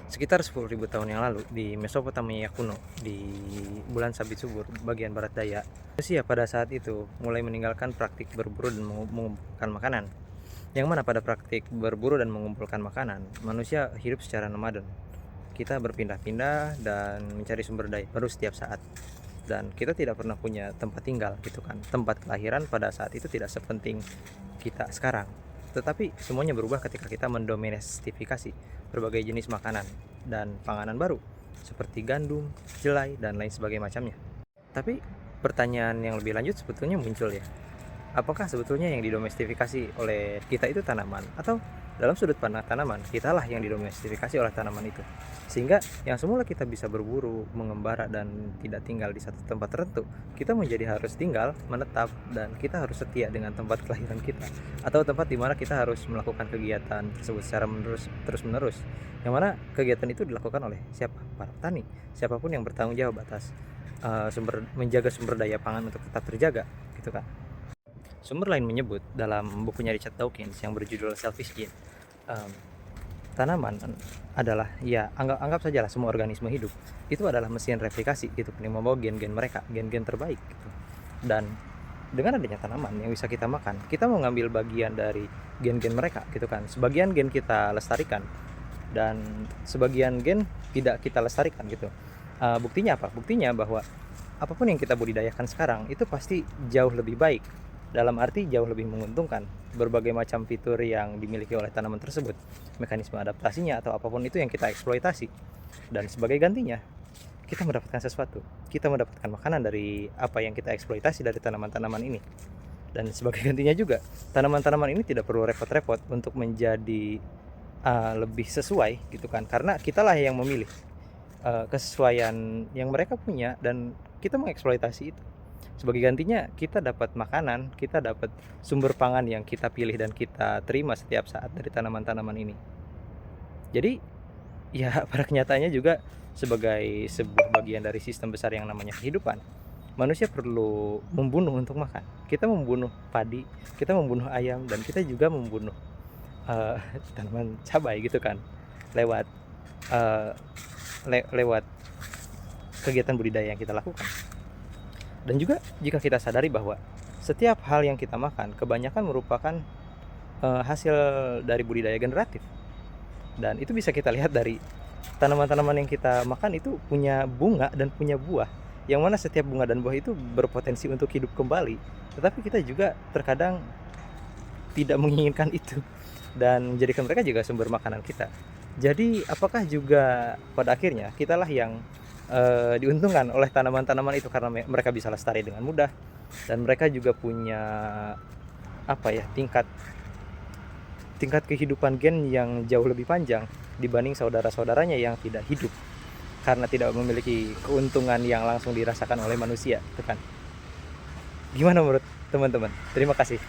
Sekitar 10.000 tahun yang lalu di Mesopotamia kuno, di Bulan Sabit Subur, bagian barat daya, manusia pada saat itu mulai meninggalkan praktik berburu dan mengumpulkan makanan. Yang mana pada praktik berburu dan mengumpulkan makanan, manusia hidup secara nomaden. Kita berpindah-pindah dan mencari sumber daya baru setiap saat. Dan kita tidak pernah punya tempat tinggal gitu kan. Tempat kelahiran pada saat itu tidak sepenting kita sekarang. Tetapi semuanya berubah ketika kita mendomestifikasi berbagai jenis makanan dan panganan baru seperti gandum, jelai, dan lain sebagainya macamnya. Tapi pertanyaan yang lebih lanjut sebetulnya muncul ya. Apakah sebetulnya yang didomestifikasi oleh kita itu tanaman, atau dalam sudut pandang tanaman, kitalah yang didomestifikasi oleh tanaman itu? Sehingga yang semula kita bisa berburu, mengembara, dan tidak tinggal di satu tempat tertentu, kita menjadi harus tinggal, menetap, dan kita harus setia dengan tempat kelahiran kita, atau tempat di mana kita harus melakukan kegiatan tersebut secara terus-menerus. Yang mana kegiatan itu dilakukan oleh siapa? Para petani, siapapun yang bertanggung jawab atas menjaga sumber daya pangan untuk tetap terjaga, gitu kan. Sumber lain menyebut dalam bukunya Richard Dawkins yang berjudul Selfish Gene, em, tanaman adalah, ya anggap sajalah semua organisme hidup itu adalah mesin replikasi gitu yang membawa gen-gen mereka, gen-gen terbaik gitu. Dan dengan adanya tanaman yang bisa kita makan, kita mau ngambil bagian dari gen-gen mereka gitu kan. Sebagian gen kita lestarikan dan sebagian gen tidak kita lestarikan gitu. Buktinya apa? Buktinya bahwa apapun yang kita budidayakan sekarang itu pasti jauh lebih baik, dalam arti jauh lebih menguntungkan. Berbagai macam fitur yang dimiliki oleh tanaman tersebut, mekanisme adaptasinya atau apapun itu yang kita eksploitasi, dan sebagai gantinya kita mendapatkan sesuatu. Kita mendapatkan makanan dari apa yang kita eksploitasi dari tanaman-tanaman ini. Dan sebagai gantinya juga, tanaman-tanaman ini tidak perlu repot-repot untuk menjadi lebih sesuai gitu kan, karena kitalah yang memilih kesesuaian yang mereka punya dan kita mengeksploitasi itu. Sebagai gantinya kita dapat makanan, kita dapat sumber pangan yang kita pilih dan kita terima setiap saat dari tanaman-tanaman ini. Jadi ya pada kenyataannya juga sebagai sebuah bagian dari sistem besar yang namanya kehidupan, manusia perlu membunuh untuk makan. Kita membunuh padi, kita membunuh ayam, dan kita juga membunuh uh, tanaman cabai gitu kan, lewat uh, lewat kegiatan budidaya yang kita lakukan. Dan juga jika kita sadari bahwa setiap hal yang kita makan kebanyakan merupakan hasil dari budidaya generatif. Dan itu bisa kita lihat dari tanaman-tanaman yang kita makan itu punya bunga dan punya buah, yang mana setiap bunga dan buah itu berpotensi untuk hidup kembali. Tetapi kita juga terkadang tidak menginginkan itu dan menjadikan mereka juga sumber makanan kita. Jadi apakah juga pada akhirnya kitalah yang diuntungkan oleh tanaman-tanaman itu karena mereka bisa lestari dengan mudah, dan mereka juga punya apa ya, tingkat kehidupan gen yang jauh lebih panjang dibanding saudara-saudaranya yang tidak hidup karena tidak memiliki keuntungan yang langsung dirasakan oleh manusia, itu kan. Gimana menurut teman-teman? Terima kasih.